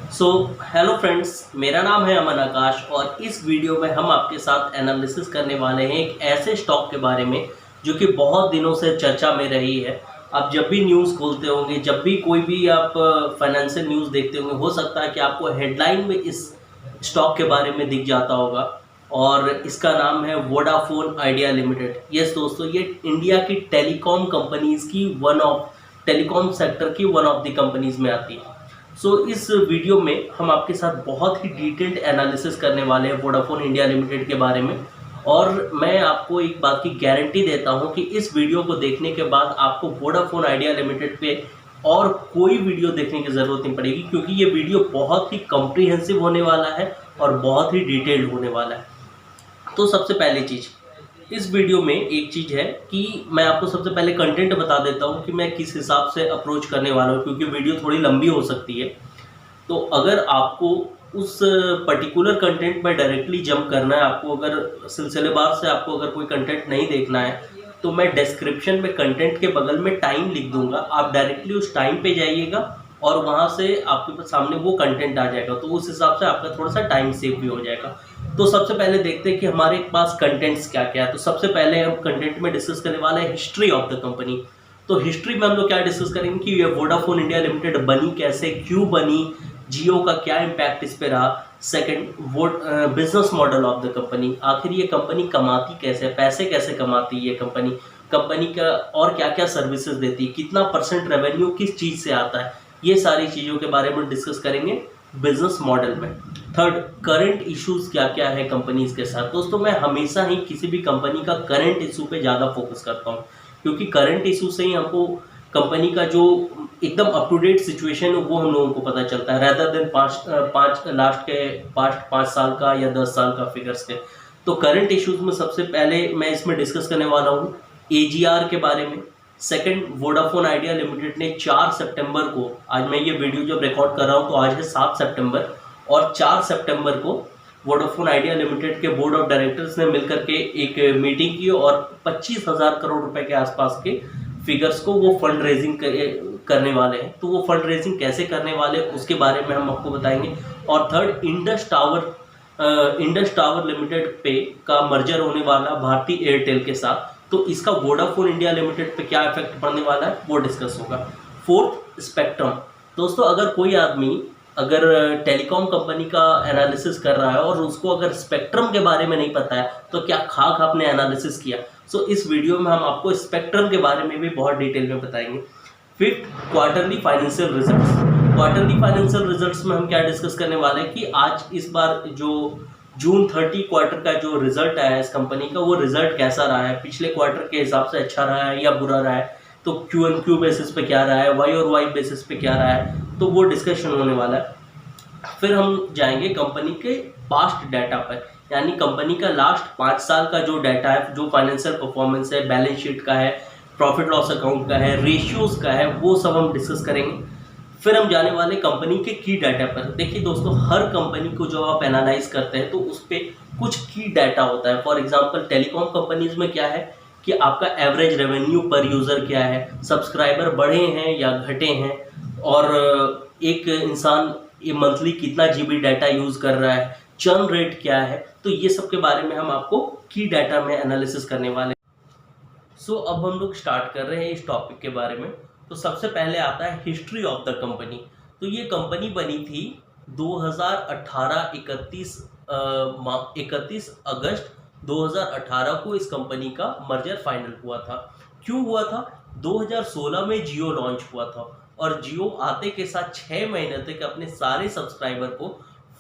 So hello friends, मेरा नाम है अमन आकाश और इस वीडियो में हम आपके साथ एनालिसिस करने वाले हैं एक ऐसे स्टॉक के बारे में जो कि बहुत दिनों से चर्चा में रही है। आप जब भी न्यूज़ खोलते होंगे, जब भी कोई भी आप फाइनेंशियल न्यूज़ देखते होंगे, हो सकता है कि आपको हेडलाइन में इस स्टॉक के बारे में दिख जाता होगा और इसका नाम है वोडाफोन आइडिया लिमिटेड। यस दोस्तों, ये इंडिया की टेलीकॉम कंपनीज़ की टेलीकॉम सेक्टर की वन ऑफ द कंपनीज़ में आती है। इस वीडियो में हम आपके साथ बहुत ही डिटेल्ड एनालिसिस करने वाले हैं वोडाफोन इंडिया लिमिटेड के बारे में। और मैं आपको एक बात की गारंटी देता हूं कि इस वीडियो को देखने के बाद आपको वोडाफोन आइडिया लिमिटेड पे और कोई वीडियो देखने की ज़रूरत नहीं पड़ेगी, क्योंकि ये वीडियो बहुत ही कॉम्प्रिहेंसिव होने वाला है और बहुत ही डिटेल्ड होने वाला है। तो सबसे पहली चीज़ इस वीडियो में एक चीज़ है कि मैं आपको सबसे पहले कंटेंट बता देता हूँ कि मैं किस हिसाब से अप्रोच करने वाला हूँ, क्योंकि वीडियो थोड़ी लंबी हो सकती है। तो अगर आपको उस पर्टिकुलर कंटेंट में डायरेक्टली जंप करना है, आपको अगर सिलसिलेवार से आपको अगर कोई कंटेंट नहीं देखना है, तो मैं डिस्क्रिप्शन में कंटेंट के बगल में टाइम लिख दूंगा। आप डायरेक्टली उस टाइम पे जाइएगा और वहाँ से आपके सामने वो कंटेंट आ जाएगा, तो उस हिसाब से आपका थोड़ा सा टाइम सेव भी हो जाएगा। तो सबसे पहले देखते हैं कि हमारे पास कंटेंट्स क्या क्या है। तो सबसे पहले हम कंटेंट में डिस्कस करने वाले हैं हिस्ट्री ऑफ द कंपनी। तो हिस्ट्री में हम लोग क्या डिस्कस करेंगे कि ये वोडाफोन इंडिया लिमिटेड बनी कैसे, क्यों बनी, जियो का क्या इम्पैक्ट इस पे रहा। सेकंड, वो business model of the company, आखिर ये कंपनी कमाती कैसे, पैसे कैसे कमाती है ये कंपनी, कंपनी का और क्या क्या सर्विसेज देती है, कितना परसेंट रेवेन्यू किस चीज़ से आता है, ये सारी चीज़ों के बारे में डिस्कस करेंगे बिजनेस मॉडल में। थर्ड, करंट इश्यूज क्या क्या है कंपनीज के साथ। दोस्तों, मैं हमेशा ही किसी भी कंपनी का करंट इशू पे ज़्यादा फोकस करता हूँ, क्योंकि करंट इशू से ही हमको कंपनी का जो एकदम अप टू डेट सिचुएशन है वो हम लोगों को पता चलता है, रैदर देन पास्ट 5 साल का या 10 साल का फिगर्स के। तो करंट इश्यूज में सबसे पहले मैं इसमें डिस्कस करने वाला हूँ एजीआर के बारे में। सेकंड, वोडाफोन आइडिया लिमिटेड ने 4 सितंबर को, आज मैं ये वीडियो जब रिकॉर्ड कर रहा हूँ तो आज है 7 सितंबर, और 4 सितंबर को वोडाफोन आइडिया लिमिटेड के बोर्ड ऑफ डायरेक्टर्स ने मिलकर के एक मीटिंग की और 25,000 करोड़ रुपए के आसपास के फिगर्स को वो फंड रेजिंग करने वाले हैं। तो वो फंड रेजिंग कैसे करने वाले हैं उसके बारे में हम आपको बताएंगे। और थर्ड, इंडस टावर लिमिटेड पे का मर्जर होने वाला भारती एयरटेल के साथ, तो इसका वोडाफोन इंडिया लिमिटेड पे क्या इफेक्ट पड़ने वाला है वो डिस्कस होगा। Fourth, spectrum. दोस्तों, अगर कोई आदमी अगर टेलीकॉम कंपनी का एनालिसिस कर रहा है और उसको अगर स्पेक्ट्रम के बारे में नहीं पता है तो क्या खाक आपने एनालिसिस किया। इस वीडियो में हम आपको स्पेक्ट्रम के बारे में भी बहुत डिटेल में बताएंगे। Fifth, quarterly financial results. Quarterly financial results में हम क्या डिस्कस करने वाले हैं कि आज इस बार जो जून 30 क्वार्टर का जो रिजल्ट आया है इस कंपनी का, वो रिजल्ट कैसा रहा है, पिछले क्वार्टर के हिसाब से अच्छा रहा है या बुरा रहा है, तो क्यू एन क्यू बेसिस पे क्या रहा है, वाई और वाई बेसिस पे क्या रहा है, तो वो डिस्कशन होने वाला है। फिर हम जाएंगे कंपनी के पास्ट डाटा पर, यानी कंपनी का लास्ट 5 साल का जो डाटा है, जो फाइनेंशियल परफॉर्मेंस है, बैलेंस शीट का है, प्रॉफिट लॉस अकाउंट का है, रेशियोज का है, वो सब हम डिस्कस करेंगे। फिर हम जाने वाले कंपनी के की डाटा पर। देखिए दोस्तों, हर कंपनी को जो आप एनालाइज करते हैं तो उस पर कुछ की डाटा होता है। फॉर एग्जांपल, टेलीकॉम कंपनीज में क्या है कि आपका एवरेज रेवेन्यू पर यूज़र क्या है, सब्सक्राइबर बढ़े हैं या घटे हैं, और एक इंसान ये मंथली कितना जीबी डाटा यूज़ कर रहा है, चर्न रेट क्या है, तो ये सब के बारे में हम आपको की डाटा में एनालिसिस करने वाले। अब हम लोग स्टार्ट कर रहे हैं इस टॉपिक के बारे में। तो सबसे पहले आता है हिस्ट्री ऑफ द कंपनी। तो ये कंपनी बनी थी 2018 31 अगस्त 2018 को इस कंपनी का मर्जर फाइनल हुआ था। क्यों हुआ था? 2016 में जियो लॉन्च हुआ था और जियो आते के साथ 6 महीने तक अपने सारे सब्सक्राइबर को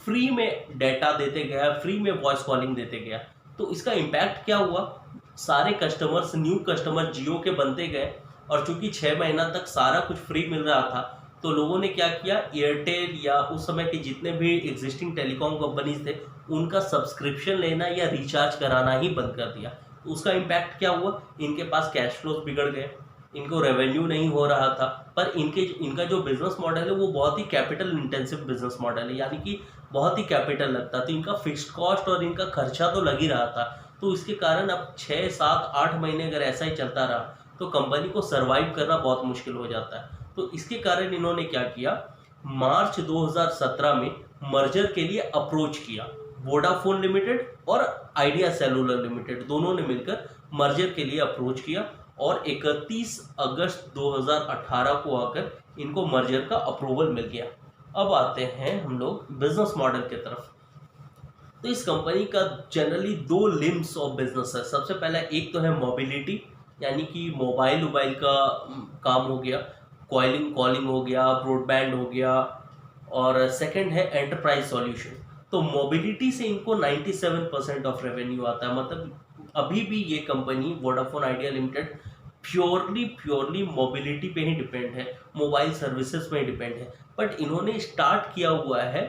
फ्री में डाटा देते गया, फ्री में वॉइस कॉलिंग देते गया। तो इसका इम्पैक्ट क्या हुआ, सारे कस्टमर्स, न्यू कस्टमर जियो के बनते गए, और चूंकि 6 महीना तक सारा कुछ फ्री मिल रहा था तो लोगों ने क्या किया, एयरटेल या उस समय के जितने भी एग्जिस्टिंग टेलीकॉम कंपनीज थे उनका सब्सक्रिप्शन लेना या रिचार्ज कराना ही बंद कर दिया। तो उसका इम्पैक्ट क्या हुआ, इनके पास कैश फ्लोज बिगड़ गए, इनको रेवेन्यू नहीं हो रहा था। पर इनका जो बिजनेस मॉडल है वो बहुत ही कैपिटल इंटेंसिव बिजनेस मॉडल है, यानी कि बहुत ही कैपिटल लगता, तो इनका फिक्स्ड कॉस्ट और इनका खर्चा तो लग ही रहा था। तो इसके कारण अब 6, 7, 8 महीने अगर ऐसा ही चलता रहा तो कंपनी को सर्वाइव करना बहुत मुश्किल हो जाता है। तो इसके कारण इन्होंने क्या किया, मार्च 2017 में मर्जर के लिए अप्रोच किया। वोडाफोन लिमिटेड और आइडिया सेलुलर लिमिटेड दोनों ने मिलकर मर्जर के लिए अप्रोच किया और 31 अगस्त 2018 को आकर इनको मर्जर का अप्रूवल मिल गया। अब आते हैं हम लोग बिजनेस मॉडल की तरफ। तो इस कंपनी का जनरली दो लिम्स ऑफ बिजनेस है। सबसे पहला एक तो है मोबिलिटी, यानी कि मोबाइल का काम हो गया, कॉलिंग हो गया, ब्रॉडबैंड हो गया, और सेकंड है एंटरप्राइज सॉल्यूशन। तो मोबिलिटी से इनको 97% ऑफ रेवेन्यू आता है। मतलब अभी भी ये company Vodafone idea limited purely mobility पे ही डिपेंड है, मोबाइल सर्विसेज पे ही डिपेंड है। बट इन्होंने स्टार्ट किया हुआ है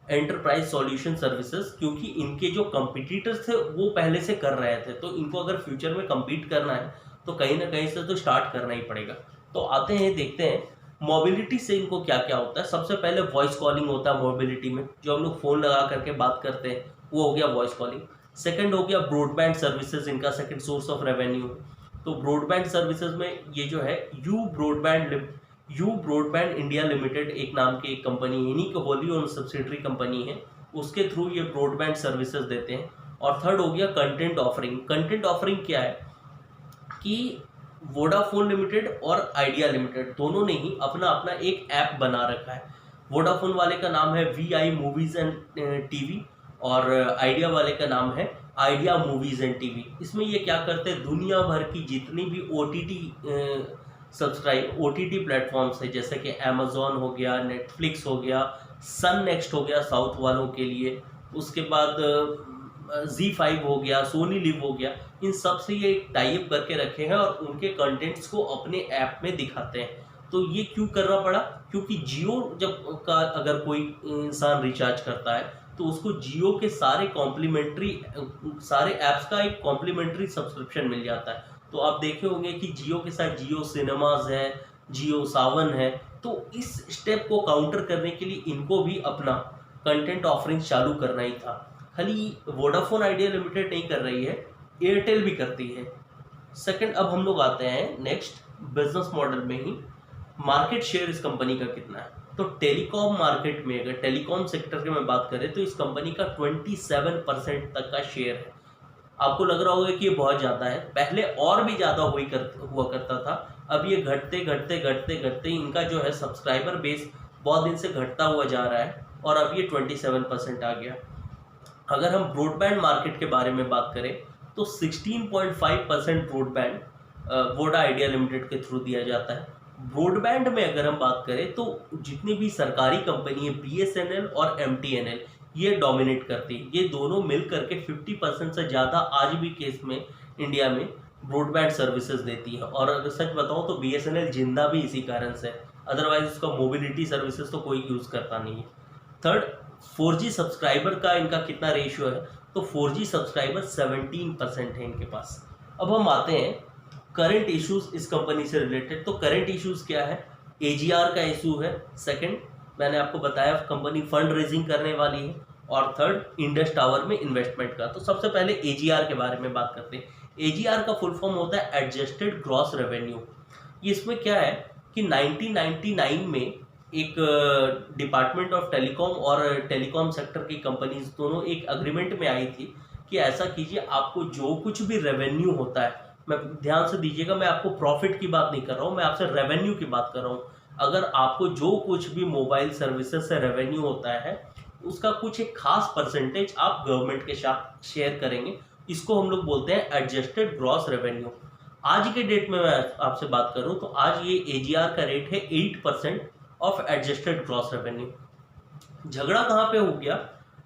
एंटरप्राइज सॉल्यूशन सर्विसेज, क्योंकि इनके जो कंपटीटर्स थे वो पहले से कर रहे थे, तो इनको अगर फ्यूचर में कम्पीट करना है तो कहीं ना कहीं से तो स्टार्ट करना ही पड़ेगा। तो आते हैं देखते हैं मोबिलिटी से इनको क्या क्या होता है। सबसे पहले वॉइस कॉलिंग होता है मोबिलिटी में, जो हम लोग फ़ोन लगा करके बात करते हैं, वो हो गया वॉइस कॉलिंग। सेकंड हो गया ब्रॉडबैंड सर्विसेज, इनका सेकंड सोर्स ऑफ रेवेन्यू। तो ब्रॉडबैंड सर्विसेज में ये जो है यू ब्रॉडबैंड इंडिया लिमिटेड एक नाम की एक कंपनी है, इन्हीं की होली ओन सब्सिडरी कंपनी है, उसके थ्रू ये ब्रॉडबैंड सर्विसेज देते हैं। और थर्ड हो गया कंटेंट ऑफरिंग। कंटेंट ऑफरिंग क्या है कि वोडाफोन लिमिटेड और आइडिया लिमिटेड दोनों ने ही अपना अपना एक ऐप बना रखा है। वोडाफोन वाले का नाम है VI मूवीज़ एंड टीवी और आइडिया वाले का नाम है आइडिया मूवीज़ एंड टीवी। इसमें ये क्या करते हैं, दुनिया भर की जितनी भी OTT प्लेटफॉर्म्स है, जैसे कि अमेजोन हो गया, नेटफ्लिक्स हो गया, सन नेक्स्ट हो गया साउथ वालों के लिए, उसके बाद Z5 हो गया, सोनी लिव हो गया, इन सब से ये टाई अप करके रखे हैं और उनके कंटेंट्स को अपने ऐप में दिखाते हैं। तो ये क्यों करना पड़ा, क्योंकि जियो जब का अगर कोई इंसान रिचार्ज करता है तो उसको जियो के सारे ऐप्स का एक कॉम्प्लीमेंट्री सब्सक्रिप्शन मिल जाता है। तो आप देखे होंगे कि जियो के साथ जियो सिनेमाज है, जियो सावन है। तो इस स्टेप को काउंटर करने के लिए इनको भी अपना कंटेंट ऑफरिंग चालू करना ही था। खाली वोडाफोन आइडिया लिमिटेड नहीं कर रही है, एयरटेल भी करती है। सेकंड, अब हम लोग आते हैं नेक्स्ट बिजनेस मॉडल में ही, मार्केट शेयर इस कंपनी का कितना है। तो टेलीकॉम मार्केट में, अगर टेलीकॉम सेक्टर की मैं बात करें तो इस कंपनी का 27% तक का शेयर है। आपको लग रहा होगा कि ये बहुत ज़्यादा है, पहले और भी ज़्यादा हुआ करता था। अब ये घटते इनका जो है सब्सक्राइबर बेस बहुत दिन से घटता हुआ जा रहा है और अब ये 27% आ गया। अगर हम ब्रॉडबैंड मार्केट के बारे में बात करें तो 16.5% ब्रॉडबैंड वोडा आइडिया लिमिटेड के थ्रू दिया जाता है। ब्रॉडबैंड में अगर हम बात करें तो जितनी भी सरकारी कंपनी है BSNL और MTNL ये डोमिनेट करती है। ये दोनों मिल करके 50% से ज़्यादा आज भी केस में इंडिया में ब्रॉडबैंड सर्विसेज देती है। और अगर सच बताऊं तो BSNL जिंदा भी इसी कारण से, अदरवाइज उसका मोबिलिटी सर्विसेज तो कोई यूज़ करता नहीं है। थर्ड, 4G सब्सक्राइबर का इनका कितना रेशियो है, तो 4G सब्सक्राइबर 17% है इनके पास। अब हम आते हैं करंट इश्यूज इस कंपनी से रिलेटेड। तो करंट इश्यूज क्या है, AGR का इशू है। सेकंड, मैंने आपको बताया कंपनी फंड रेजिंग करने वाली है। और थर्ड, इंडस टावर में इन्वेस्टमेंट का। तो सबसे पहले AGR के बारे में बात करते हैं। AGR का फुल फॉर्म होता है एडजस्टेड ग्रॉस रेवेन्यू। इसमें क्या है कि 1999 में एक डिपार्टमेंट ऑफ टेलीकॉम और टेलीकॉम सेक्टर की कंपनीज दोनों एक अग्रीमेंट में आई थी कि ऐसा कीजिए, आपको जो कुछ भी रेवेन्यू होता है, मैं ध्यान से दीजिएगा, मैं आपको प्रॉफिट की बात नहीं कर रहा हूँ, मैं आपसे रेवेन्यू की बात कर रहा हूँ। अगर आपको जो कुछ भी मोबाइल सर्विसेज से रेवेन्यू होता है उसका कुछ एक खास परसेंटेज आप गवर्नमेंट के साथ शेयर करेंगे, इसको हम लोग बोलते हैं एडजस्टेड ग्रॉस रेवेन्यू। आज के डेट में मैं आपसे बात करूं तो आज ये AGR का रेट है 8% ऑफ एडजस्टेड ग्रॉस रेवेन्यू। झगड़ा कहाँ पे हो गया,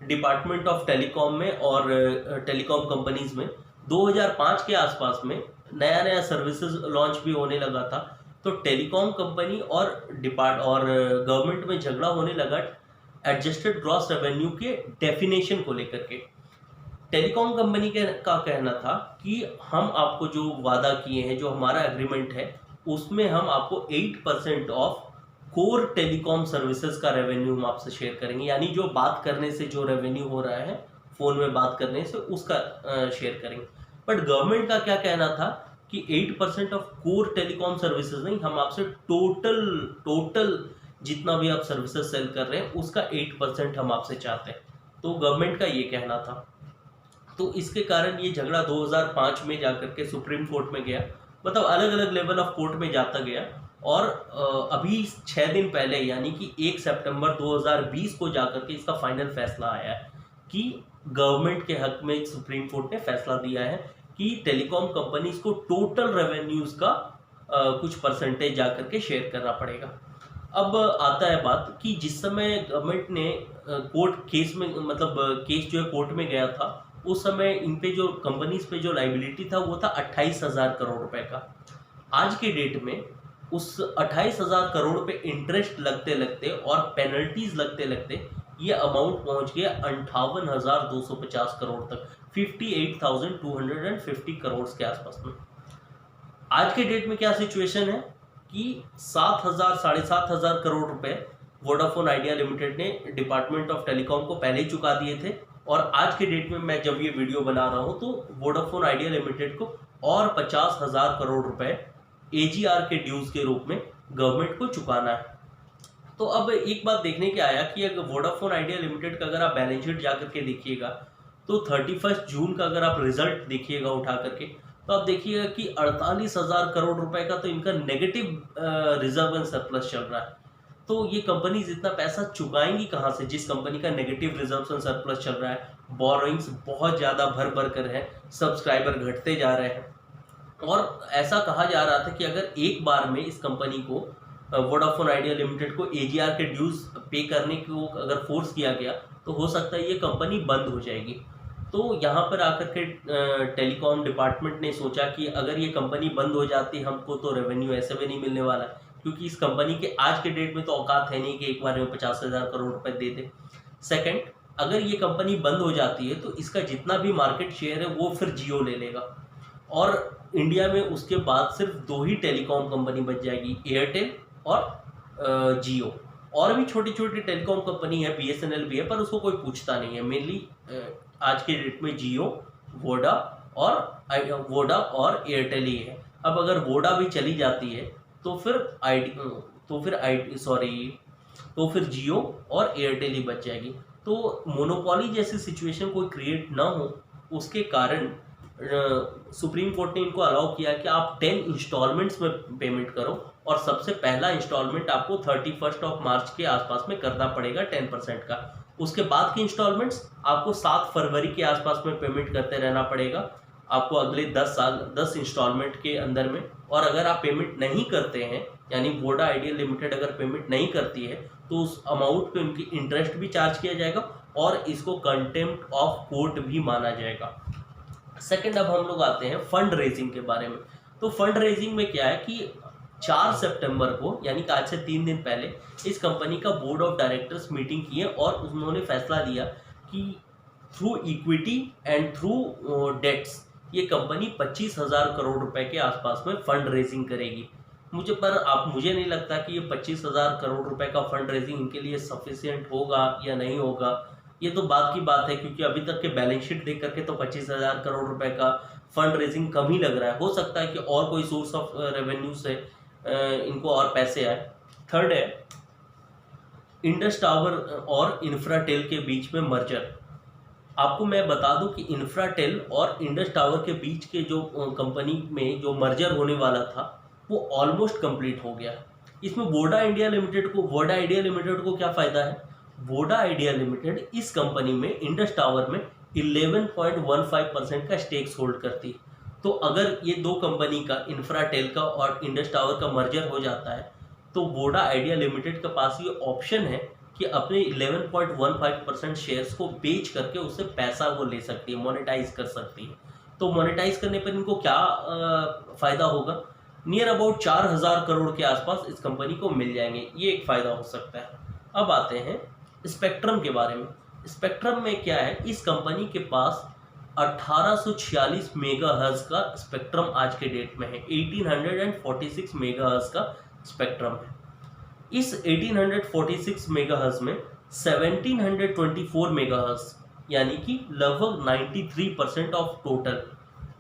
डिपार्टमेंट ऑफ टेलीकॉम में और टेलीकॉम कंपनीज में। 2005 के आसपास में नया सर्विसेज लॉन्च भी होने लगा था, तो टेलीकॉम कंपनी और गवर्नमेंट में झगड़ा होने लगा एडजस्टेड ग्रॉस रेवेन्यू के डेफिनेशन को लेकर के। टेलीकॉम कंपनी का कहना था कि हम आपको जो वादा किए हैं, जो हमारा एग्रीमेंट है, उसमें हम आपको 8% ऑफ कोर टेलीकॉम सर्विसेज का रेवेन्यू हम आपसे शेयर करेंगे, यानी जो बात करने से जो रेवेन्यू हो रहा है, फ़ोन में बात करने से, उसका शेयर करेंगे। बट गवर्नमेंट का क्या कहना था कि 8% ऑफ कोर टेलीकॉम सर्विसेज नहीं, हम आपसे टोटल जितना भी आप सर्विसेज सेल कर रहे हैं उसका 8% हम आपसे चाहते हैं। तो गवर्नमेंट का ये कहना था। तो इसके कारण ये झगड़ा 2005 में जाकर के सुप्रीम कोर्ट में गया, मतलब अलग अलग लेवल ऑफ कोर्ट में जाता गया। और अभी 6 दिन पहले यानी कि 1 सितंबर 2020 को जाकर के इसका फाइनल फैसला आया है कि गवर्नमेंट के हक में सुप्रीम कोर्ट ने फैसला दिया है कि टेलीकॉम कंपनीज को टोटल रेवेन्यूज का कुछ परसेंटेज जाकर के शेयर करना पड़ेगा। अब आता है बात कि जिस समय गवर्नमेंट ने कोर्ट केस में, मतलब केस जो है कोर्ट में गया था, उस समय इन पे जो कंपनीज पे जो लाइबिलिटी था वो था 28,000 करोड़ रुपए का। आज के डेट में उस 28,000 करोड़ पे इंटरेस्ट लगते लगते और पेनल्टीज लगते लगते ये अमाउंट पहुंच गया 58,250 करोड़ तक, 58,250 करोड़ के आसपास में। आज के डेट में क्या सिचुएशन है कि 7,000 साढ़े 7,000 करोड़ रुपए वोडाफोन आइडिया लिमिटेड ने डिपार्टमेंट ऑफ टेलीकॉम को पहले ही चुका दिए थे। और आज के डेट में मैं जब ये वीडियो बना रहा हूं तो वोडाफोन आइडिया लिमिटेड को और 50,000 करोड़ रुपए एजीआर के ड्यूज के रूप में गवर्नमेंट को चुकाना है। तो अब एक बात देखने के आया कि अगर वोडाफोन आइडिया लिमिटेड का अगर आप बैलेंस शीट जाकर के देखिएगा तो 31 जून का अगर आप रिजल्ट देखिएगा उठा करके, तो आप देखिएगा कि 48,000 करोड़ रुपए का तो इनका नेगेटिव रिजर्व एंड सरप्लस चल रहा है। तो ये कंपनीज इतना पैसा चुकाएंगी कहाँ से, जिस कंपनी का नेगेटिव रिजर्व एंड सरप्लस चल रहा है, बोरोइंग्स बहुत ज़्यादा भर कर है, सब्सक्राइबर घटते जा रहे हैं। और ऐसा कहा जा रहा था कि अगर एक बार में इस कंपनी को, वोडाफोन आइडिया लिमिटेड को एजीआर के ड्यूज पे करने को अगर फोर्स किया गया तो हो सकता है ये कंपनी बंद हो जाएगी। तो यहाँ पर आकर के टेलीकॉम डिपार्टमेंट ने सोचा कि अगर ये कंपनी बंद हो जाती हमको तो रेवेन्यू ऐसे भी नहीं मिलने वाला, क्योंकि इस कंपनी के आज के डेट में तो औकात है नहीं कि एक बार में 50,000 करोड़ रुपए दे दे। सेकंड, अगर ये कंपनी बंद हो जाती है तो इसका जितना भी मार्केट शेयर है वो फिर जियो ले लेगा और इंडिया में उसके बाद सिर्फ 2 ही टेलीकॉम कंपनी बच जाएगी, एयरटेल और जियो। और भी छोटी छोटी टेलीकॉम कंपनी है, बीएसएनएल भी है, पर उसको कोई पूछता नहीं है। मेनली आज के डेट में जियो, वोडा और एयरटेल ही है। अब अगर वोडा भी चली जाती है तो फिर जियो और एयरटेल ही बच जाएगी। तो मोनोपोली जैसी सिचुएशन कोई क्रिएट ना हो, उसके कारण सुप्रीम कोर्ट ने इनको अलाउ किया कि आप 10 इंस्टॉलमेंट्स में पेमेंट करो और सबसे पहला इंस्टॉलमेंट आपको 31 मार्च के आसपास में करना पड़ेगा 10% का। उसके बाद की इंस्टॉलमेंट्स आपको 7 फरवरी के आसपास में पेमेंट करते रहना पड़ेगा आपको अगले 10 इंस्टॉलमेंट के अंदर में। और अगर आप पेमेंट नहीं करते हैं, यानी वोडा आइडिया लिमिटेड अगर पेमेंट नहीं करती है तो उस अमाउंट पे उनकी इंटरेस्ट भी चार्ज किया जाएगा और इसको कंटेम्प्ट ऑफ कोर्ट भी माना जाएगा। सेकंड, अब हम लोग आते हैं फंड रेजिंग के बारे में। तो फंड रेजिंग में क्या है कि 4 सितंबर को, यानी कि आज से 3 दिन पहले, इस कंपनी का बोर्ड ऑफ डायरेक्टर्स मीटिंग की है और उन्होंने फैसला लिया कि through equity and through debts ये कंपनी 25,000 करोड़ रुपए के आसपास में फंड रेजिंग करेगी। मुझे नहीं लगता कि ये 25,000 करोड़ रुपए का फंड रेजिंग इनके लिए सफिशिएंट होगा या नहीं होगा। ये तो बात की बात है, क्योंकि अभी तक के बैलेंस शीट देख करके तो 25,000 करोड़ रुपए का फंड रेजिंग कम ही लग रहा है। हो सकता है कि और कोई सोर्स ऑफ रेवेन्यू से इनको और पैसे आए। थर्ड है इंडस टावर और इंफ्राटेल के बीच में मर्जर। आपको मैं बता दूं कि इंफ्राटेल और इंडस टावर के बीच के जो कंपनी में जो मर्जर होने वाला था वो ऑलमोस्ट कंप्लीट हो गया। इसमें वोडा आइडिया लिमिटेड को क्या फ़ायदा है? वोडा आइडिया लिमिटेड इस कंपनी में, इंडस टावर में 11.15% का स्टेक्स होल्ड करती। तो अगर ये 2 कंपनी का, इंफ्राटेल का और इंडस टावर का मर्जर हो जाता है तो वोडा आइडिया लिमिटेड के पास ये ऑप्शन है कि अपने 11.15% शेयर्स को बेच करके उससे पैसा वो ले सकती है, मोनेटाइज कर सकती है। तो मोनेटाइज करने पर इनको क्या फ़ायदा होगा? नियर अबाउट 4,000 करोड़ के आसपास इस कंपनी को मिल जाएंगे। ये एक फ़ायदा हो सकता है। अब आते हैं स्पेक्ट्रम के बारे में। स्पेक्ट्रम में क्या है, इस कंपनी के पास 1846 मेगाहर्ट्ज़ का स्पेक्ट्रम आज के डेट में है। 1846 मेगाहर्ट्ज़ का स्पेक्ट्रम है। इस 1846 मेगाहर्ट्ज़ में 1724 मेगाहर्ट्ज़, यानी कि लगभग 93% ऑफ टोटल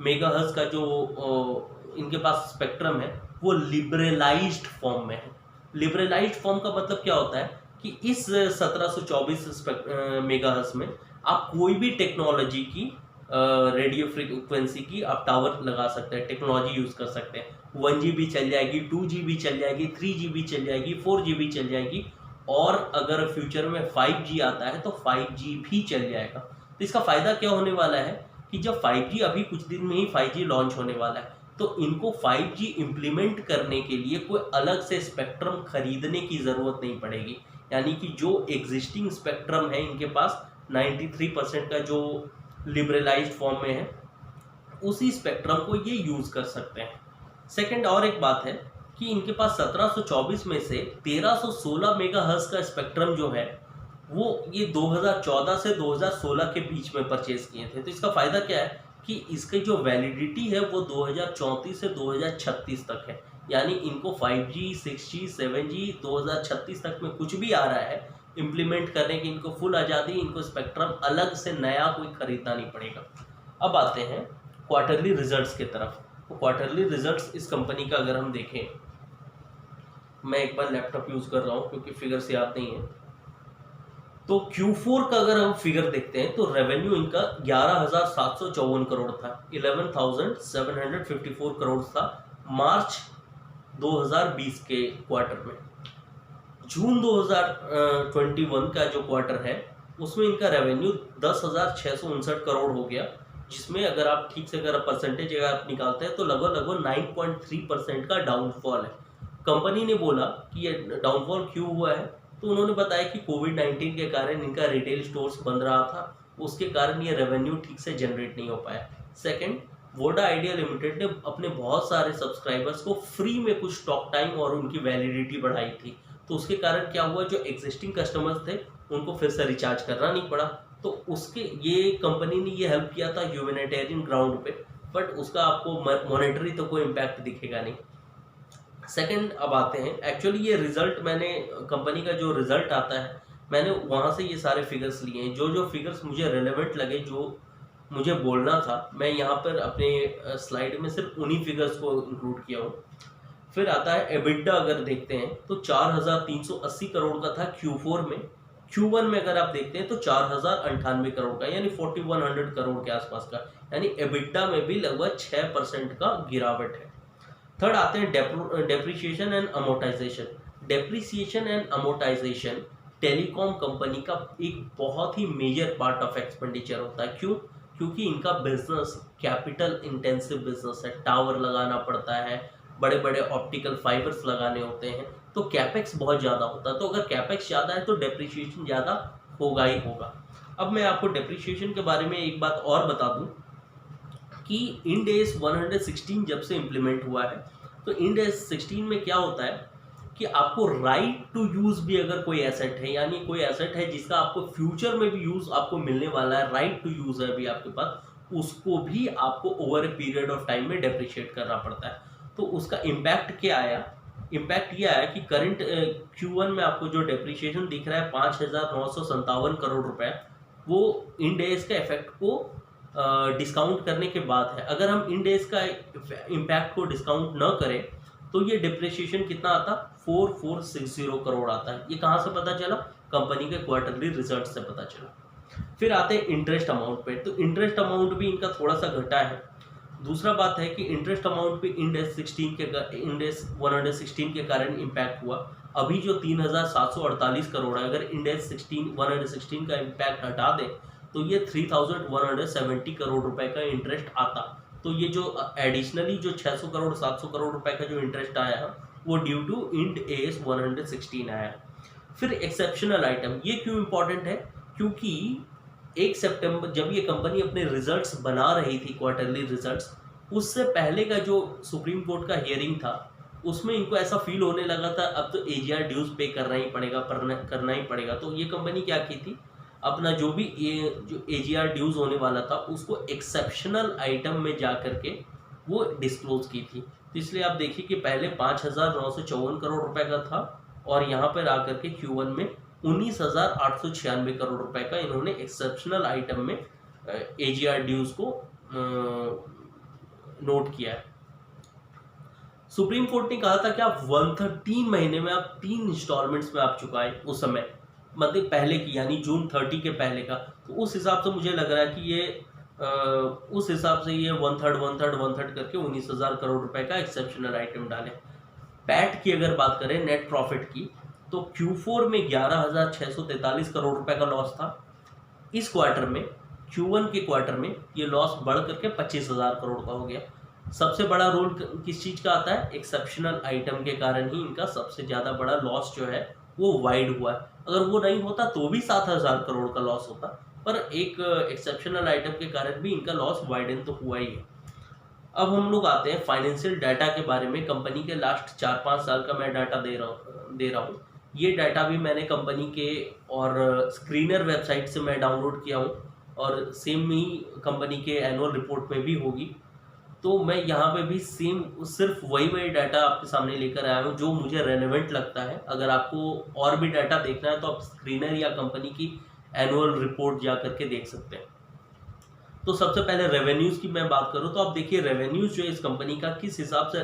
मेगाहर्ट्ज़ का जो इनके पास स्पेक्ट्रम है वो लिबरलाइज्ड फॉर्म में है। लिबरलाइज्ड फॉर्म का मतलब क्या होता है कि इस 1724 मेगाहर्ट्ज में आप कोई भी टेक्नोलॉजी की रेडियो फ्रीक्वेंसी की आप टावर लगा सकते हैं, टेक्नोलॉजी यूज कर सकते हैं। 1 GB चल जाएगी, 2 GB चल जाएगी, 3 GB चल जाएगी, 4 GB चल जाएगी, और अगर फ्यूचर में 5G आता है तो 5G भी चल जाएगा। तो इसका फायदा क्या होने वाला है कि जब 5G, अभी कुछ दिन में ही 5G लॉन्च होने वाला है, तो इनको 5G इम्प्लीमेंट करने के लिए कोई अलग से स्पेक्ट्रम खरीदने की ज़रूरत नहीं पड़ेगी। यानी कि जो एग्जिस्टिंग स्पेक्ट्रम है इनके पास 93% का जो लिबरलाइज्ड फॉर्म में है, उसी स्पेक्ट्रम को ये यूज़ कर सकते हैं। सेकंड और एक बात है कि इनके पास 1724 में से 1316 मेगाहर्ट्ज का स्पेक्ट्रम जो है वो ये 2014 से 2016 के बीच में परचेज किए थे। तो इसका फ़ायदा क्या है कि इसकी जो वैलिडिटी है वो 2034 से 2036 तक है। यानी इनको 5G, 6G, 7G 2036 तक में कुछ भी आ रहा है इम्प्लीमेंट करने की इनको फुल आज़ादी, इनको स्पेक्ट्रम अलग से नया कोई खरीदना नहीं पड़ेगा। अब आते हैं क्वार्टरली रिजल्ट्स की तरफ। तो क्वार्टरली रिजल्ट्स इस कंपनी का अगर हम देखें, मैं एक बार लैपटॉप यूज़ कर रहा हूँ क्योंकि फिगर्स याद नहीं है। तो Q4 का अगर हम फिगर देखते हैं तो रेवेन्यू इनका 11,754 करोड़ था, 11,754 करोड़ था मार्च 2020 के क्वार्टर में। जून 2021 का जो क्वार्टर है उसमें इनका रेवेन्यू 10,659 करोड़ हो गया, जिसमें अगर आप ठीक से अगर परसेंटेज अगर आप निकालते हैं तो लगभग 9.3% का डाउनफॉल है। कंपनी ने बोला कि ये डाउनफॉल क्यों हुआ है, तो उन्होंने बताया कि कोविड-19 के कारण इनका रिटेल स्टोर्स बंद रहा था, उसके कारण ये रेवेन्यू ठीक से जनरेट नहीं हो पाया। सेकंड, वोडा आइडिया लिमिटेड ने अपने बहुत सारे सब्सक्राइबर्स को फ्री में कुछ स्टॉक टाइम और उनकी वैलिडिटी बढ़ाई थी, तो उसके कारण क्या हुआ, जो एग्जिस्टिंग कस्टमर्स थे उनको फिर से रिचार्ज करना नहीं पड़ा। तो उसके ये कंपनी ने ये हेल्प किया था ह्यूमैनिटेरियन ग्राउंड पे, बट उसका आपको मॉनेटरी तो कोई इम्पैक्ट दिखेगा नहीं। सेकंड, अब आते हैं एक्चुअली ये रिजल्ट, मैंने कंपनी का जो रिजल्ट आता है मैंने वहाँ से ये सारे फिगर्स लिए हैं। जो जो फिगर्स मुझे रेलेवेंट लगे, जो मुझे बोलना था, मैं यहाँ पर अपने स्लाइड में सिर्फ उन्हीं फिगर्स को इंक्लूड किया हूँ। फिर आता है एबिटा, अगर देखते हैं तो 4,380 करोड़ का था Q4 में। Q1 में अगर आप देखते हैं तो 4,098 करोड़ का, यानी 4100 करोड़ के आसपास का, यानी एबिटा में भी लगभग 6% का गिरावट है। थर्ड आते हैं depreciation and amortisation. Depreciation and amortisation telecom company का एक बहुत ही मेजर पार्ट ऑफ एक्सपेंडिचर होता है। क्यों? क्योंकि इनका बिजनेस कैपिटल इंटेंसिव बिजनेस है, टावर लगाना पड़ता है, बड़े बड़े ऑप्टिकल फाइबर्स लगाने होते हैं, तो कैपेक्स बहुत ज़्यादा होता है। तो अगर कैपेक्स ज़्यादा है तो डेप्रिसिएशन ज़्यादा होगा ही होगा। अब मैं आपको डेप्रिसिएशन के बारे में एक बात और बता दूं कि इंड एस 116 जब से इम्प्लीमेंट हुआ है, तो इंड एस 16 में क्या होता है कि आपको राइट टू यूज़ भी, अगर कोई एसेट है, यानी कोई एसेट है जिसका आपको फ्यूचर में भी यूज़ आपको मिलने वाला है, राइट टू यूज़ है अभी आपके पास, उसको भी आपको over a period of time में डेप्रिशिएट करना पड़ता है। तो उसका इम्पैक्ट क्या आया? इम्पैक्ट ये आया कि करंट Q1 में आपको जो डेप्रिशिएशन दिख रहा है 5,957 करोड़ रुपए, वो इंड एस का इफेक्ट को डिस्काउंट करने के बाद है। अगर हम इंड एस का इम्पैक्ट को डिस्काउंट न करें तो ये डिप्रिसिएशन कितना आता? 4,460 करोड़ आता है। ये कहाँ से पता चला? कंपनी के क्वार्टरली रिजल्ट से पता चला। फिर आते हैं इंटरेस्ट अमाउंट पे, तो इंटरेस्ट अमाउंट भी इनका थोड़ा सा घटा है। दूसरा बात है कि इंटरेस्ट अमाउंट भी इंड एस 116 के कारण इम्पैक्ट हुआ। अभी जो 3,748 करोड़ है, अगर इंड एस 116 का इम्पैक्ट हटा दें तो ये 3,170 करोड़ रुपए का इंटरेस्ट आता। तो ये जो एडिशनली जो 600 करोड़ 700 करोड़ रुपए का जो इंटरेस्ट आया है वो ड्यू टू इंड एस 116 आया। फिर एक्सेप्शनल आइटम, ये क्यों इंपॉर्टेंट है? क्योंकि 1 सितंबर जब ये कंपनी अपने रिजल्ट्स बना रही थी, क्वार्टरली रिजल्ट्स, उससे पहले का जो सुप्रीम कोर्ट का हियरिंग था उसमें इनको ऐसा फील होने लगा था अब तो एजीआर ड्यूज पे करना ही पड़ेगा। तो ये कंपनी क्या की थी, अपना जो भी जो एजीआर ड्यूज होने वाला था उसको एक्सेप्शनल आइटम में जा करके वो डिस्क्लोज की थी। तो इसलिए आप देखिए कि पहले 5,954 करोड़ रुपए का था और यहाँ पर आकर के Q1 में 19,896 करोड़ रुपए का इन्होंने एक्सेप्शनल आइटम में एजीआर ड्यूज को नोट किया है। सुप्रीम कोर्ट ने कहा था कि आप 3 महीने में आप 3 इंस्टॉलमेंट्स में आप चुकाएं उस समय, मतलब पहले की, यानी जून 30 के पहले का। तो उस हिसाब से मुझे लग रहा है कि ये उस हिसाब से ये वन थर्ड करके 19,000 करोड़ रुपए का एक्सेप्शनल आइटम डाले। पैट की अगर बात करें, नेट प्रॉफिट की, तो Q4 में 11,643 करोड़ रुपए का लॉस था। इस क्वार्टर में, Q1 के क्वार्टर में, ये लॉस बढ़ करके 25,000 करोड़ का हो गया। सबसे बड़ा रोल किस चीज़ का आता है? एक्सेप्शनल आइटम के कारण ही इनका सबसे ज़्यादा बड़ा लॉस जो है वो वाइड हुआ है। अगर वो नहीं होता तो भी 7,000 करोड़ का लॉस होता, पर एक एक्सेप्शनल आइटम के कारण भी इनका लॉस वाइडन तो हुआ ही है। अब हम लोग आते हैं फाइनेंशियल डाटा के बारे में। कंपनी के लास्ट 4-5 साल का मैं डाटा दे रहा हूँ। ये डाटा भी मैंने कंपनी के और स्क्रीनर वेबसाइट से मैं डाउनलोड किया हूँ, और सेम ही कंपनी के एनुअल रिपोर्ट में भी होगी। तो मैं यहाँ पे भी सेम सिर्फ वही डाटा आपके सामने लेकर आया हूँ जो मुझे रेलेवेंट लगता है। अगर आपको और भी डाटा देखना है तो आप स्क्रीनर या कंपनी की एनुअल रिपोर्ट जा करके देख सकते हैं। तो सबसे पहले रेवेन्यूज़ की मैं बात करूँ तो आप देखिए रेवेन्यूज़ जो है इस कंपनी का किस हिसाब से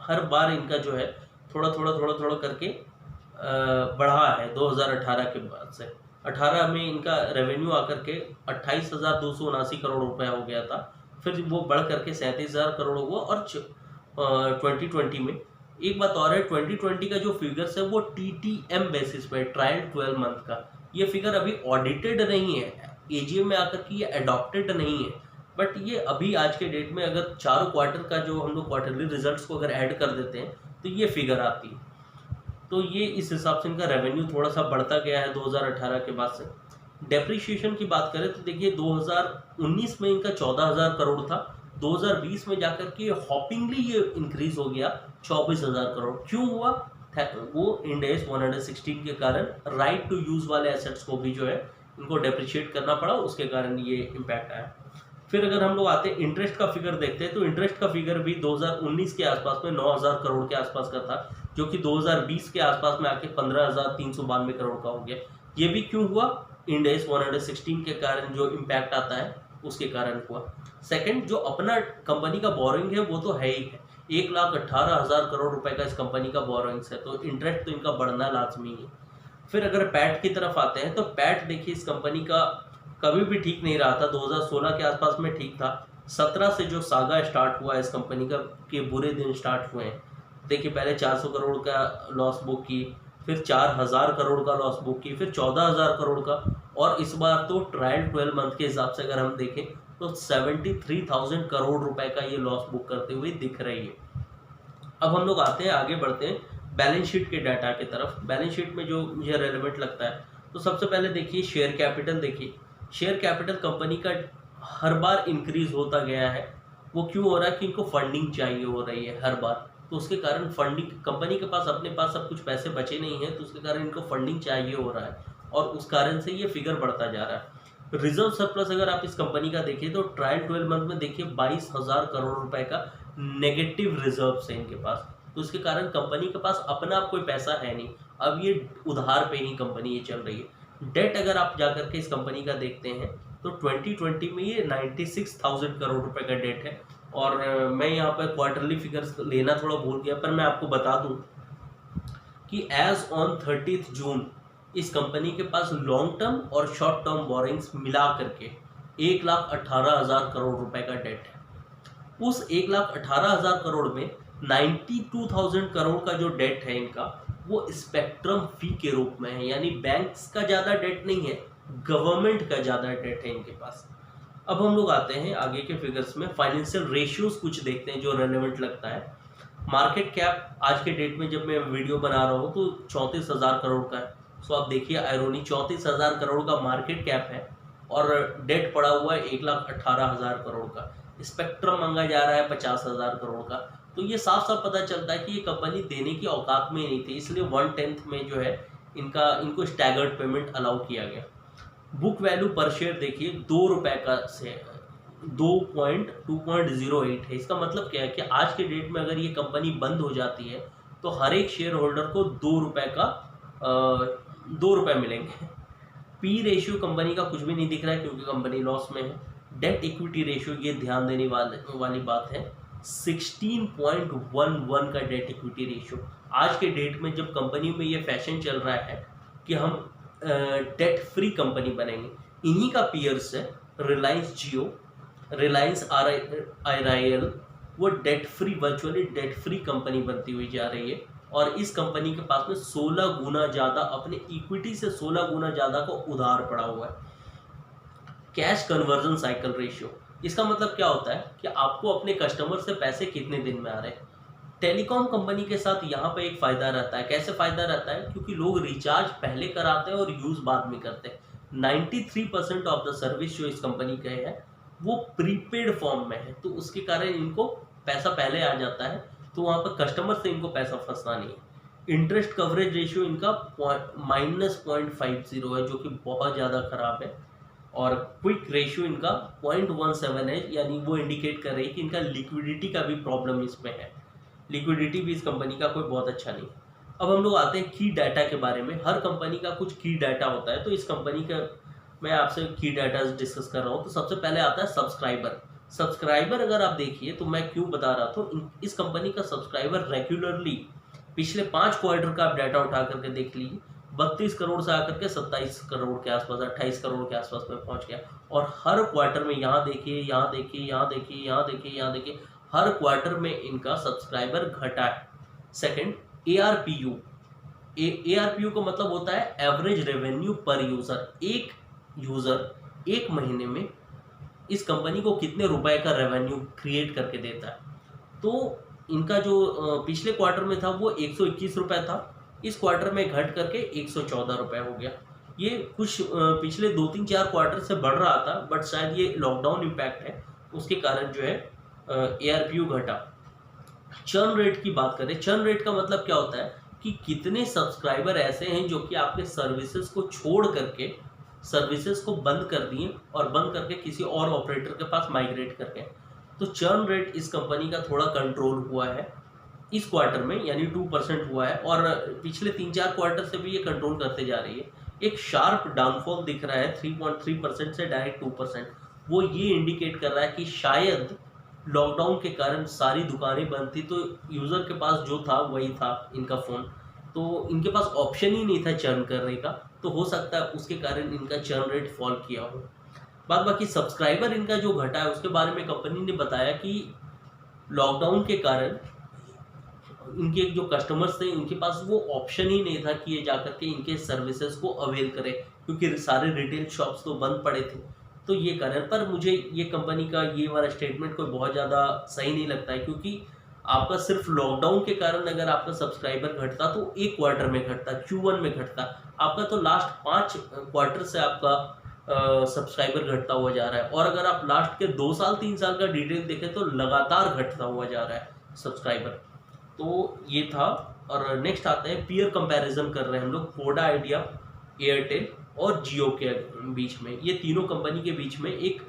हर बार इनका जो है थोड़ा करके बढ़ा है 2018 के बाद से। 18 में इनका रेवेन्यू आकर के 28,279 करोड़ रुपया हो गया था, फिर वो बढ़ करके 37,000 करोड़ हुआ। और 2020 में एक बात और है, 2020 का जो फिगर्स है वो TTM बेसिस पे, ट्रायल 12 मंथ का। ये फिगर अभी ऑडिटेड नहीं है, एजीएम में आकर के ये अडॉप्टेड नहीं है, बट ये अभी आज के डेट में अगर चारों क्वार्टर का जो हम लोग क्वार्टरली रिजल्ट्स को अगर ऐड कर देते हैं तो ये फिगर आती है। तो ये इस हिसाब से इनका रेवेन्यू थोड़ा सा बढ़ता गया है 2018 के बाद से। डेप्रिसिएशन की बात करें तो देखिए 2019 में इनका 14,000 करोड़ था, 2020 में जाकर के हॉपिंगली ये इंक्रीज हो गया 24,000 करोड़। क्यों हुआ? वो इंड AS 116 के कारण राइट टू यूज वाले एसेट्स को भी जो है इनको डेप्रिशिएट करना पड़ा, उसके कारण ये इम्पैक्ट आया। फिर अगर हम लोग आते हैं इंटरेस्ट का फिगर देखते हैं तो इंटरेस्ट का फिगर भी 2019 के आसपास में 9,000 करोड़ के आसपास का था, जो कि 2020 के आसपास में आके 15,392 करोड़ का हो गया। ये भी क्यों हुआ? इंड AS 116 के कारण जो इम्पैक्ट आता है उसके कारण हुआ। सेकंड, जो अपना कंपनी का बोरोइंग है वो तो है ही है, 1,18,000 करोड़ रुपए का इस कंपनी का बोरोइंग्स है, तो इंटरेस्ट तो इनका बढ़ना लाजमी है। फिर अगर पैट की तरफ आते हैं तो पैट देखिए इस कंपनी का कभी भी ठीक नहीं रहा था। 2016 के आसपास में ठीक था, 17 से जो सागा स्टार्ट हुआ इस कंपनी का के बुरे दिन स्टार्ट हुए हैं। देखिए पहले 400 करोड़ का लॉस बुक की, फिर 4,000 करोड़ का लॉस बुक की, फिर 14,000 करोड़ का, और इस बार तो ट्रायल 12 मंथ के हिसाब से अगर हम देखें तो 73,000 करोड़ रुपए का ये लॉस बुक करते हुए दिख रही है। अब हम लोग आते हैं, आगे बढ़ते हैं बैलेंस शीट के डाटा की तरफ। बैलेंस शीट में जो मुझे रेलेवेंट लगता है तो सबसे पहले देखिए शेयर कैपिटल। देखिए शेयर कैपिटल कंपनी का हर बार इंक्रीज होता गया है। वो क्यों हो रहा है? कि इनको फंडिंग चाहिए हो रही है हर बार, तो उसके कारण फंडिंग, कंपनी के पास अपने पास सब कुछ पैसे बचे नहीं हैं, तो उसके कारण इनको फंडिंग चाहिए हो रहा है, और उस कारण से ये फिगर बढ़ता जा रहा है। रिजर्व सरप्लस अगर आप इस कंपनी का देखिए तो ट्रायल 12 मंथ में देखिए 22,000 करोड़ रुपए का नेगेटिव रिजर्व है इनके पास, तो उसके कारण कंपनी के पास अपना कोई पैसा है नहीं, अब ये उधार पे ही कंपनी ये चल रही है। डेट अगर आप जाकर के इस कंपनी का देखते हैं तो 2020 में ये 96,000 करोड़ रुपए का डेट है। और मैं यहाँ पर क्वार्टरली फिगर्स लेना थोड़ा भूल गया, पर मैं आपको बता दूं कि एज ऑन 30 जून इस कंपनी के पास लॉन्ग टर्म और शॉर्ट टर्म बोरिंग्स मिला करके 1,18,000 करोड़ रुपए का डेट है। उस 1,18,000 करोड़ में 92,000 करोड़ का जो डेट है इनका, वो स्पेक्ट्रम फी के रूप में है, यानी बैंक्स का ज़्यादा डेट नहीं है, गवर्नमेंट का ज़्यादा डेट है इनके पास। अब हम लोग आते हैं आगे के फिगर्स में, फाइनेंशियल रेशियोज कुछ देखते हैं जो रेलेवेंट लगता है। मार्केट कैप आज के डेट में जब मैं वीडियो बना रहा हूँ तो 34,000 करोड़ का है। सो आप देखिए आयरोनी, 34,000 करोड़ का मार्केट कैप है और डेट पड़ा हुआ है 1,18,000 करोड़ का। स्पेक्ट्रम मांगा जा रहा है 50,000 करोड़ का, तो ये साफ साफ पता चलता है कि ये कंपनी देने की औकात में नहीं थी, इसलिए 1/10 में जो है इनको स्टैगर्ड पेमेंट अलाउ किया गया। बुक वैल्यू पर शेयर देखिए 2 रुपए का से 2.08 है। इसका मतलब क्या है कि आज के डेट में अगर ये कंपनी बंद हो जाती है तो हर एक शेयर होल्डर को 2 रुपए मिलेंगे। पी रेशियो कंपनी का कुछ भी नहीं दिख रहा है क्योंकि कंपनी लॉस में है। डेट इक्विटी रेशियो, ये ध्यान देने वाली बात है, 16.11 का डेट इक्विटी रेशियो। आज के डेट में जब कंपनी में ये फैशन चल रहा है कि हम डेट फ्री कंपनी बनेंगे, इन्हीं का पीयर्स है रिलायंस जियो, रिलायंस RIL, वो debt free, virtually debt free company बनती हुई जा रही है। और इस कंपनी के पास में 16 गुना ज़्यादा, अपने इक्विटी से 16 गुना ज़्यादा का उधार पड़ा हुआ है। कैश कन्वर्जन साइकिल रेशियो, इसका मतलब क्या होता है कि आपको अपने कस्टमर से पैसे कितने दिन में आ रहे हैं। टेलीकॉम कंपनी के साथ यहाँ पे एक फ़ायदा रहता है। कैसे फ़ायदा रहता है? क्योंकि लोग रिचार्ज पहले कराते हैं और यूज़ बाद में करते हैं। 93% ऑफ द सर्विस जो इस कंपनी के है वो प्रीपेड फॉर्म में है, तो उसके कारण इनको पैसा पहले आ जाता है, तो वहाँ पर कस्टमर से इनको पैसा फंसना नहीं है। इंटरेस्ट कवरेज रेशियो इनका -0.50 है, जो कि बहुत ज़्यादा ख़राब है। और क्विक रेशियो इनका 0.17 है, यानी वो इंडिकेट कर रही है कि इनका लिक्विडिटी का भी प्रॉब्लम इसमें है। लिक्विडिटी भी इस कंपनी का कोई बहुत अच्छा नहीं। अब हम लोग आते हैं की डाटा के बारे में। हर कंपनी का कुछ की डाटा होता है, तो इस कंपनी का मैं आपसे की डाटा डिस्कस कर रहा हूँ। तो सबसे पहले आता है सब्सक्राइबर। सब्सक्राइबर अगर आप देखिए, तो मैं क्यों बता रहा था, इस कंपनी का सब्सक्राइबर रेगुलरली पिछले 5 क्वार्टर का आप डाटा उठा करके देख लीजिए, 32 करोड़ से आकर के 27 करोड़ के आसपास, 28 करोड़ के आसपास में पहुंच गया। और हर क्वार्टर में, यहाँ देखिए, यहाँ देखिए, यहाँ देखिए, यहाँ देखिए, यहाँ देखिए, हर क्वार्टर में इनका सब्सक्राइबर घटा है। Second, ARPU। ARPU का मतलब होता है एवरेज रेवेन्यू पर यूज़र। एक यूज़र एक महीने में इस कंपनी को कितने रुपए का रेवेन्यू क्रिएट करके देता है। तो इनका जो पिछले क्वार्टर में था वो 121 रुपये था, इस क्वार्टर में घट करके 114 रुपये हो गया। ये कुछ पिछले 2-3-4 क्वार्टर से बढ़ रहा था, बट शायद ये लॉकडाउन इम्पैक्ट है, उसके कारण जो है ARPU घटा। चर्न रेट की बात करें, चर्न रेट का मतलब क्या होता है कि कितने सब्सक्राइबर ऐसे हैं जो कि आपके सर्विसेज को छोड़ करके, सर्विसेज को बंद कर दिए और बंद करके किसी और ऑपरेटर के पास माइग्रेट करके। तो चर्न रेट इस कंपनी का थोड़ा कंट्रोल हुआ है इस क्वार्टर में, यानी 2% हुआ है, और पिछले 3-4 क्वार्टर से भी ये कंट्रोल करते जा रही है। एक शार्प डाउनफॉल दिख रहा है 3.3% से डायरेक्ट 2%। वो ये इंडिकेट कर रहा है कि शायद लॉकडाउन के कारण सारी दुकानें बंद थी, तो यूज़र के पास जो था वही था इनका फ़ोन, तो इनके पास ऑप्शन ही नहीं था चर्न करने का, तो हो सकता है उसके कारण इनका चर्न रेट फॉल किया हो। बाद बाकी सब्सक्राइबर इनका जो घटा है उसके बारे में कंपनी ने बताया कि लॉकडाउन के कारण इनके जो कस्टमर्स थे, इनके पास वो ऑप्शन ही नहीं था कि ये जाकर के इनके सर्विसेज को अवेल करें, क्योंकि सारे रिटेल शॉप्स तो बंद पड़े थे। तो ये कारण, पर मुझे ये कंपनी का ये वाला स्टेटमेंट कोई बहुत ज़्यादा सही नहीं लगता है, क्योंकि आपका सिर्फ लॉकडाउन के कारण अगर आपका सब्सक्राइबर घटता तो एक क्वार्टर में घटता, Q1 में घटता। आपका तो लास्ट 5 क्वार्टर से आपका सब्सक्राइबर घटता हुआ जा रहा है, और अगर आप लास्ट के 2 साल 3 साल का डिटेल देखें तो लगातार घटता हुआ जा रहा है सब्सक्राइबर। तो ये था। और नेक्स्ट आते हैं पीयर कंपैरिजन कर रहे हैं हम लोग वोडा आइडिया, एयरटेल और जियो के बीच में। ये तीनों कंपनी के बीच में एक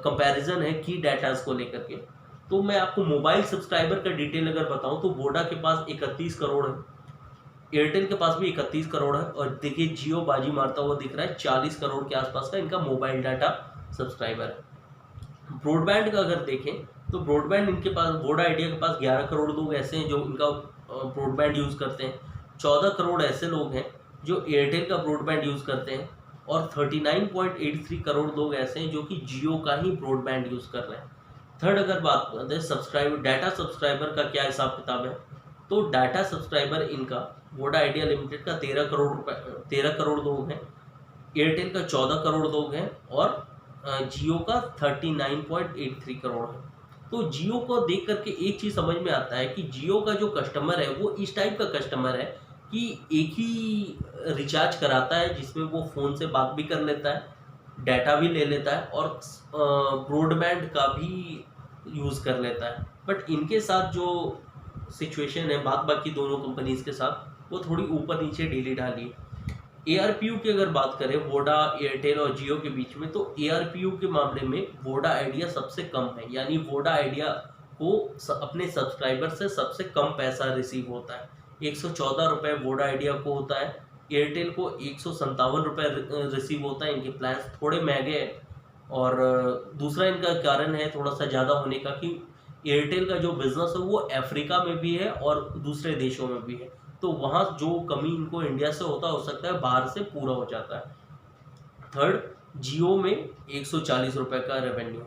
कंपैरिजन है की डाटाज को लेकर के। तो मैं आपको मोबाइल सब्सक्राइबर का डिटेल अगर बताऊं तो वोडा के पास 31 करोड़ है, एयरटेल के पास भी 31 करोड़ है, और देखिए जियो बाजी मारता हुआ दिख रहा है, 40 करोड़ के आसपास का इनका मोबाइल डाटा सब्सक्राइबर है। ब्रॉडबैंड का अगर देखें तो ब्रॉडबैंड इनके पास, वोडा आइडिया के पास 11 करोड़ लोग ऐसे हैं जो इनका ब्रॉडबैंड यूज़ करते हैं, 14 करोड़ ऐसे लोग हैं जो एयरटेल का ब्रॉडबैंड यूज़ करते हैं, और 39.83 करोड़ लोग ऐसे हैं जो कि जियो का ही ब्रॉडबैंड यूज़ कर रहे हैं। थर्ड अगर बात करते हैं सब्सक्राइबर, डाटा सब्सक्राइबर का क्या हिसाब किताब है, तो डाटा सब्सक्राइबर इनका वोडा आइडिया लिमिटेड का 13 करोड़ लोग हैं, एयरटेल का 14 करोड़ लोग हैं, और जियो का 39.83 करोड़ है। तो जियो को देख करके एक चीज़ समझ में आता है कि जियो का जो कस्टमर है वो इस टाइप का कस्टमर है कि एक ही रिचार्ज कराता है जिसमें वो फ़ोन से बात भी कर लेता है, डाटा भी ले लेता है, और ब्रॉडबैंड का भी यूज़ कर लेता है। बट इनके साथ जो सिचुएशन है बाकी दोनों कंपनीज़ के साथ, वो थोड़ी ऊपर नीचे ढीली ढाली है। ARPU की अगर बात करें वोडा, एयरटेल और जियो के बीच में, तो ARPU के मामले में वोडा आइडिया सबसे कम है, यानी वोडा आइडिया को अपने सब्सक्राइबर से सबसे कम पैसा रिसीव होता है। 114 रुपये वोडा आइडिया को होता है, एयरटेल को 157 रुपये रिसीव होता है। इनके प्लान्स थोड़े महंगे हैं, और दूसरा इनका कारण है थोड़ा सा ज़्यादा होने का कि एयरटेल का जो बिजनेस है वो अफ्रीका में भी है और दूसरे देशों में भी है, तो वहाँ जो कमी इनको इंडिया से हो सकता है बाहर से पूरा हो जाता है। थर्ड, जियो में 140 रुपये का रेवेन्यू।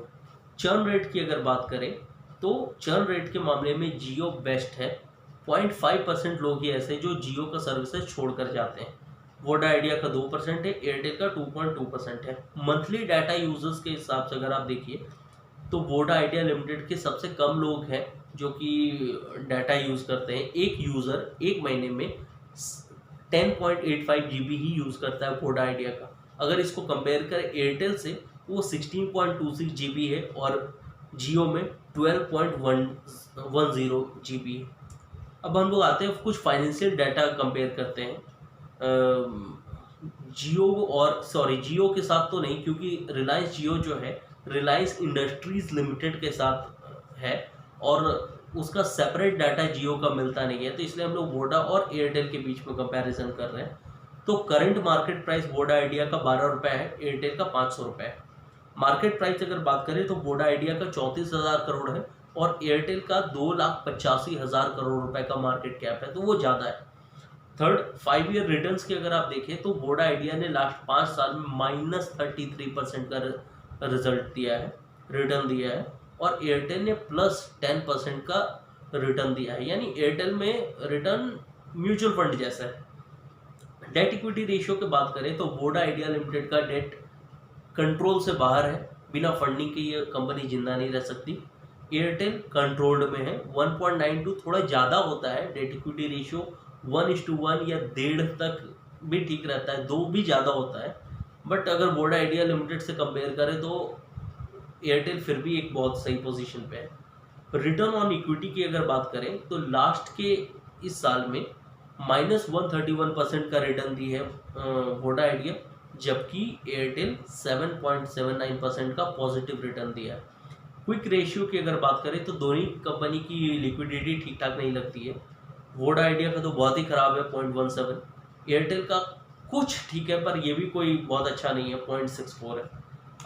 चर्न रेट की अगर बात करें तो चर्न रेट के मामले में जियो बेस्ट है। 0.5% लोग ही ऐसे जो जियो का सर्विसेज छोड़कर जाते हैं। वोडा आइडिया का 2% है, एयरटेल का 2.2% है। मंथली डाटा यूजर्स के हिसाब से अगर आप देखिए तो वोडा आइडिया लिमिटेड के सबसे कम लोग हैं जो कि डाटा यूज़ करते हैं। एक यूज़र एक महीने में 10.85 GB ही यूज़ करता है वोडा आइडिया का। अगर इसको कंपेयर करें एयरटेल से, वो 16.26 GB है और जियो में 12.10 GB है। अब हम लोग आते हैं कुछ फाइनेंशियल डाटा कंपेयर करते हैं जियो के साथ तो नहीं, क्योंकि रिलायंस जियो जो है रिलायंस इंडस्ट्रीज लिमिटेड के साथ है और उसका सेपरेट डाटा जियो का मिलता नहीं है, तो इसलिए हम लोग वोडा और एयरटेल के बीच में कंपैरिजन कर रहे हैं। तो current market price Voda idea का 12 रुपये है, एयरटेल का 500 रुपये है। मार्केट प्राइस अगर बात करें तो वोडा आइडिया का 34,000 करोड़ है और एयरटेल का 2,85,000 करोड़ रुपए का मार्केट कैप है, तो वो ज़्यादा है। थर्ड, 5 ईयर रिटर्न्स की अगर आप देखें तो वोडा आइडिया ने लास्ट 5 साल में -33% का रिजल्ट दिया है, रिटर्न दिया है, और एयरटेल ने +10% का रिटर्न दिया है। यानी एयरटेल में रिटर्न म्यूचुअल फंड जैसा है। डेट इक्विटी रेशियो की बात करें तो वोडा आइडिया लिमिटेड का डेट कंट्रोल से बाहर है, बिना फंडिंग के ये कंपनी जिंदा नहीं रह सकती। एयरटेल कंट्रोल्ड में है, 1.92 थोड़ा ज़्यादा होता है। डेट इक्विटी रेशियो 1:1 या 1.5 तक भी ठीक रहता है, 2 भी ज़्यादा होता है। बट अगर वोडा आइडिया लिमिटेड से कंपेयर करें तो एयरटेल फिर भी एक बहुत सही पोजीशन पे है। रिटर्न ऑन इक्विटी की अगर बात करें तो लास्ट के इस साल में -131% का रिटर्न दी है वोडा आइडिया, जबकि एयरटेल 7.79% का पॉजिटिव रिटर्न दिया है। क्विक रेशियो की अगर बात करें तो दोनों कंपनी की लिक्विडिटी ठीक ठाक नहीं लगती है। वोडा आइडिया का तो बहुत ही ख़राब है 0.17, एयरटेल का कुछ ठीक है पर ये भी कोई बहुत अच्छा नहीं है, 0.64 है।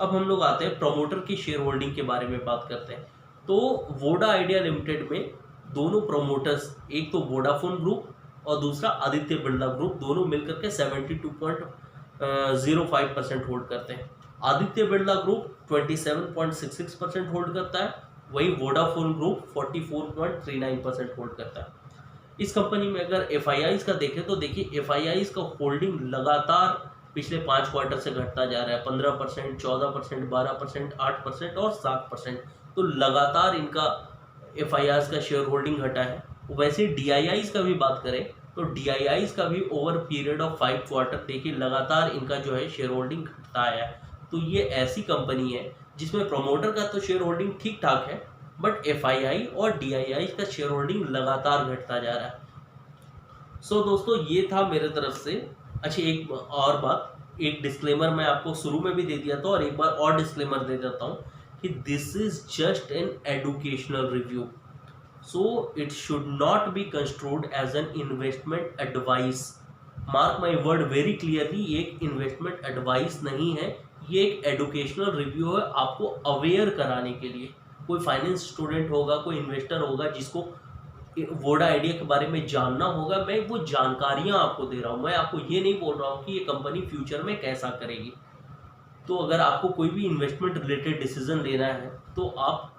अब हम लोग आते हैं प्रमोटर की शेयर होल्डिंग के बारे में बात करते हैं। तो वोडा आइडिया लिमिटेड में दोनों प्रमोटर्स, एक तो वोडाफोन ग्रुप और दूसरा आदित्य बिरला ग्रुप, दोनों मिलकर के 72.05% होल्ड करते हैं। आदित्य बिरला ग्रुप 27.66% होल्ड करता है, वही वोडाफोन ग्रुप 44.39% होल्ड करता है। इस कंपनी में अगर FIIs का देखें तो देखिए FIIs का होल्डिंग लगातार पिछले 5 क्वार्टर से घटता जा रहा है, 15%, 14%, 12%, 8% और 7%। तो लगातार इनका FIIs का शेयर होल्डिंग घटा है। वैसे DIIs का भी बात करें तो DIIs का भी ओवर पीरियड ऑफ 5 क्वार्टर देखिए लगातार इनका जो है शेयर होल्डिंग घटता आया है। तो ये ऐसी कंपनी है जिसमें प्रमोटर का तो शेयर होल्डिंग ठीक ठाक है, बट FII और DII का शेयर होल्डिंग लगातार घटता जा रहा है। सो दोस्तों ये था मेरे तरफ से। अच्छा, एक और बात, एक डिस्क्लेमर मैं आपको शुरू में भी दे दिया था और एक बार और डिस्क्लेमर दे देता हूँ कि this is just an educational review, so it should not be construed as an investment advice. Mark my word very clearly, ये एक इन्वेस्टमेंट एडवाइस नहीं है, ये एक एडुकेशनल रिव्यू है आपको अवेयर कराने के लिए। कोई फाइनेंस स्टूडेंट होगा, कोई इन्वेस्टर होगा जिसको वोडा आइडिया के बारे में जानना होगा, मैं वो जानकारियां आपको दे रहा हूं। मैं आपको ये नहीं बोल रहा हूं कि ये कंपनी फ्यूचर में कैसा करेगी। तो अगर आपको कोई भी इन्वेस्टमेंट रिलेटेड डिसीजन लेना है तो आप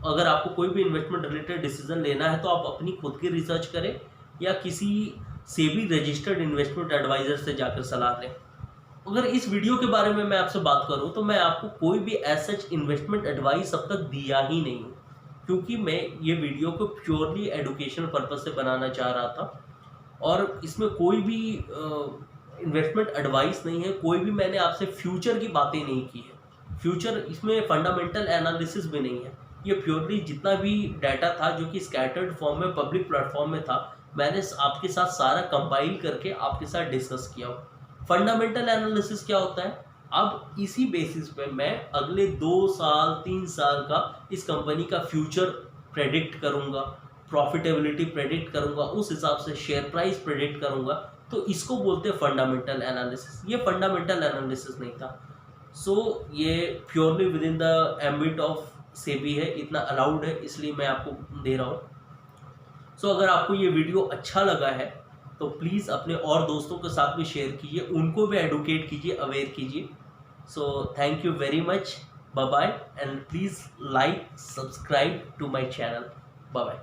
अगर आपको कोई भी इन्वेस्टमेंट रिलेटेड डिसीजन लेना है तो आप अपनी खुद की रिसर्च करें या किसी सेबी रजिस्टर्ड इन्वेस्टमेंट एडवाइजर से जाकर सलाह लें। अगर इस वीडियो के बारे में मैं आपसे बात करूं तो मैं आपको कोई भी एज सच इन्वेस्टमेंट एडवाइस अब तक दिया ही नहीं हूं, क्योंकि मैं ये वीडियो को प्योरली एजुकेशनल पर्पज से बनाना चाह रहा था और इसमें कोई भी इन्वेस्टमेंट एडवाइस नहीं है। कोई भी मैंने आपसे फ्यूचर की बातें नहीं की है, फ्यूचर इसमें फंडामेंटल एनालिसिस भी नहीं है। ये प्योरली जितना भी डाटा था जो कि स्कैटर्ड फॉर्म में पब्लिक प्लेटफॉर्म में था, मैंने आपके साथ सारा कंपाइल करके आपके साथ डिस्कस किया। फंडामेंटल एनालिसिस क्या होता है, अब इसी बेसिस पे मैं अगले 2 साल 3 साल का इस कंपनी का फ्यूचर प्रेडिक्ट करूंगा, प्रॉफिटेबिलिटी प्रेडिक्ट करूंगा, उस हिसाब से शेयर प्राइस प्रेडिक्ट करूंगा। तो इसको बोलते हैं फंडामेंटल एनालिसिस। ये फंडामेंटल एनालिसिस नहीं था। सो ये purely with in the ambit of से भी है, इतना अलाउड है, इसलिए मैं आपको दे रहा हूँ। सो अगर आपको ये वीडियो अच्छा लगा है तो प्लीज़ अपने और दोस्तों के साथ भी शेयर कीजिए, उनको भी एडुकेट कीजिए, अवेयर कीजिए। So thank you very much, bye bye, and please like subscribe to my channel. Bye bye.